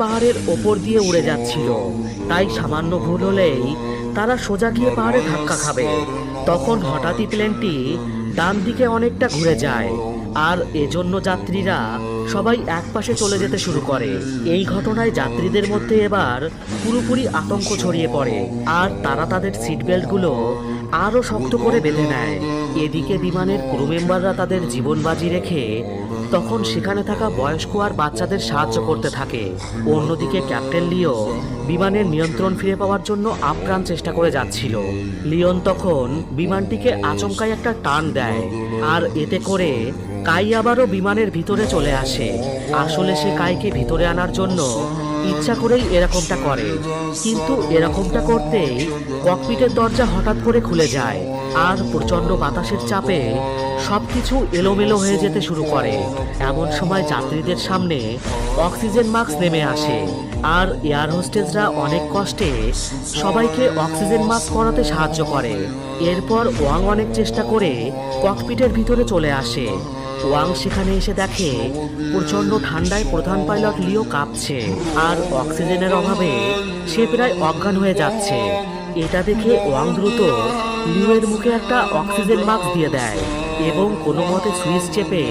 পাহাড়ের ওপর দিয়ে উড়ে যাচ্ছিল, তাই সামান্য ভুল হলেই তারা সোজা গিয়ে পাহাড়ে ধাক্কা খাবে। তখন হঠাৎই প্লেনটি ডান দিকে অনেকটা ঘুরে যায়, আর এজন্য যাত্রীরা সবাই একপাশে চলে যেতে শুরু করে। এই ঘটনায় যাত্রীদের মধ্যে এবার পুরোপুরি আতঙ্ক ছড়িয়ে পড়ে, আর তারা তাদের সিট বেল্টগুলো আরও শক্ত করে বেঁধে নেয়। এদিকে বিমানের ক্রু মেম্বাররা তাদের জীবন বাজি রেখে তখন সেখানে থাকা বয়স্ক আর বাচ্চাদের সাহায্য করতে থাকে। অন্যদিকে ক্যাপ্টেন লিও বিমানের নিয়ন্ত্রণ ফিরে পাওয়ার জন্য আপ্রাণ চেষ্টা করে যাচ্ছিল। লিওন তখন বিমানটিকে আচমকাই একটা টার্ন দেয়, আর এতে করে কাই আবারও বিমানের ভিতরে চলে আসে। আসলে সে কাইকে ভিতরে আনার জন্য ইচ্ছা করেই এরকমটা করে, কিন্তু এরকমটা করতেই ককপিটের দরজা হঠাৎ করে খুলে যায়, আর প্রচণ্ড বাতাসের চাপে সবকিছু এলোমেলো হয়ে যেতে শুরু করে। এমন সময় যাত্রীদের সামনে অক্সিজেন মাস্ক নেমে আসে, আর এয়ার হোস্টেসরা অনেক কষ্টে সবাইকে অক্সিজেন মাস্ক পরাতে সাহায্য করে। এরপর ওয়াং অনেক চেষ্টা করে ককপিটের ভিতরে চলে আসে। ওয়াং সেখানে এসে দেখে প্রচণ্ড ঠান্ডায় প্রধান পাইলট লিও কাঁপছে, আর অক্সিজেনের অভাবে সে প্রায় অজ্ঞান হয়ে যাচ্ছে। এটা দেখে ওয়াং দ্রুত লিওর মুখে একটা অক্সিজেন মাস্ক দিয়ে দেয় এবং কোনো মতে সুইচ চেপে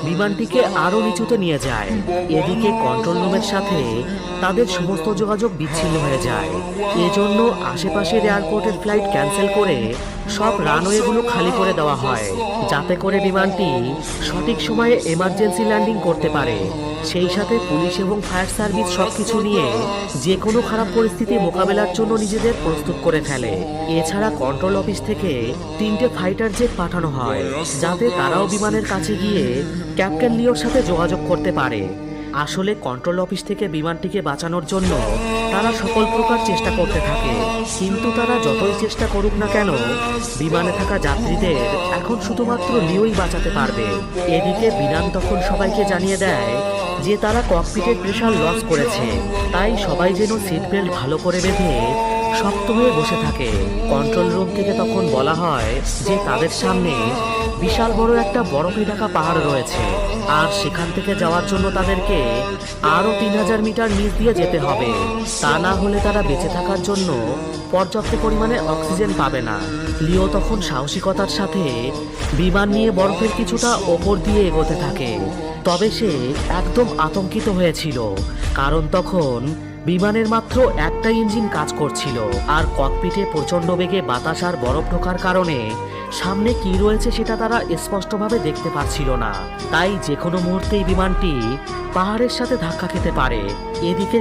বিমানটিকে আরও নিচুতে নিয়ে যায়। এদিকে কন্ট্রোল রুমের সাথে তাদের সমস্ত যোগাযোগ বিচ্ছিন্ন হয়ে যায়। এজন্য আশেপাশের এয়ারপোর্টের ফ্লাইট ক্যান্সেল করে সব রানওয়েগুলো খালি করে দেওয়া হয়, যাতে করে বিমানটি সঠিক সময়ে এমার্জেন্সি ল্যান্ডিং করতে পারে। সেই সাথে পুলিশ এবং ফায়ার সার্ভিস সবকিছু নিয়ে যে কোনো খারাপ পরিস্থিতি মোকাবেলার জন্য নিজেদের প্রস্তুত করে ফেলে। এছাড়া কন্ট্রোল অফিস থেকে 3টে ফাইটার জেট পাঠানো হয়, যাতে তারাও বিমানের কাছে গিয়ে ক্যাপ্টেন লিওর সাথে যোগাযোগ করতে পারে। আসলে কন্ট্রোল অফিস থেকে বিমানটিকে বাঁচানোর জন্য তারা সকল প্রকার চেষ্টা করতে থাকে, কিন্তু তারা যতই চেষ্টা করুক না কেন বিমানে থাকা যাত্রীদের এখন শুধুমাত্র লিওই বাঁচাতে পারবে। এদিকে বিমান তখন সবাইকে জানিয়ে দেয় যে তারা ককপিটের প্রেসার লস করেছে, তাই সবাই যেন সিট বেল্ট ভালো করে বেঁধে শক্ত হয়ে বসে থাকে। কন্ট্রোল রুম থেকে তখন বলা হয় যে তাদের সামনে বিশাল বড় একটা বরফে ঢাকা পাহাড় রয়েছে, আর সেখান থেকে যাওয়ার জন্য তাদেরকে আরও 3000 মিটার নিচ দিয়ে যেতে হবে। তা না হলে তারা বেঁচে থাকার জন্য পর্যাপ্ত পরিমাণে অক্সিজেন পাবে না। লিও তখন সাহসিকতার সাথে বিমান নিয়ে বরফের কিছুটা ওপর দিয়ে এগোতে থাকে। তবে সে একদম আতঙ্কিত হয়েছিল, কারণ তখন বিমানের মাত্র একটা ইঞ্জিন কাজ করছিল, আর ককপিটে প্রচণ্ড বেগে বাতাস আর বরফ ঢোকার কারণে সামনে কি রয়েছে সেটা তারা স্পষ্টভাবে দেখতে পাচ্ছিল না। তাই যে কোনো মুহূর্তেই বিমানটি পাহাড়ের সাথে ধাক্কা খেতে পারে। এদিকে